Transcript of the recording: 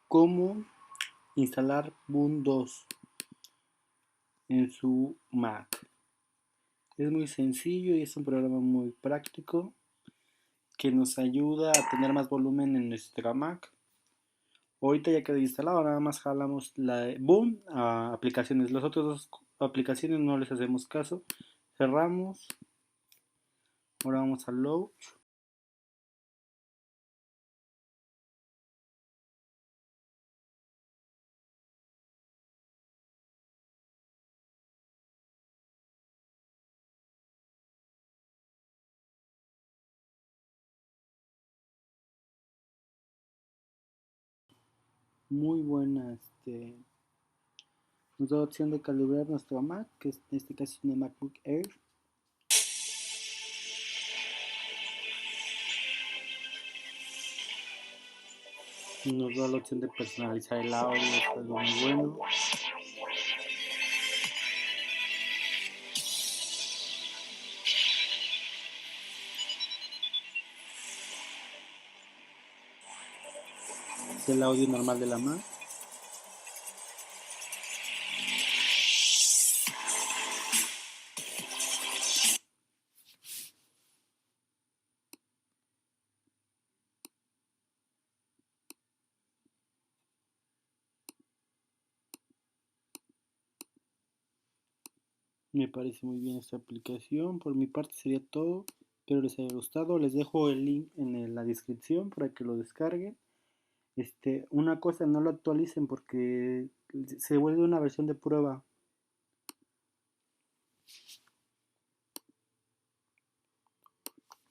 cómo instalar Boon 2 en su Mac. Es muy sencillo y es un programa muy práctico que nos ayuda a tener más volumen en nuestra Mac. Ahorita ya quedó instalado, nada más jalamos la de Boon a aplicaciones. Las otras dos aplicaciones no les hacemos caso. Cerramos. Ahora vamos a Launch. Muy buena, nos da la opción de calibrar nuestra Mac, que en este caso es una MacBook Air. Nos da la opción de personalizar el audio, es algo muy bueno. Es el audio normal de la Mac. Me parece muy bien esta aplicación. Por mi parte sería todo. Espero les haya gustado. Les dejo el link en la descripción para que lo descarguen. Una cosa, no lo actualicen porque se vuelve una versión de prueba.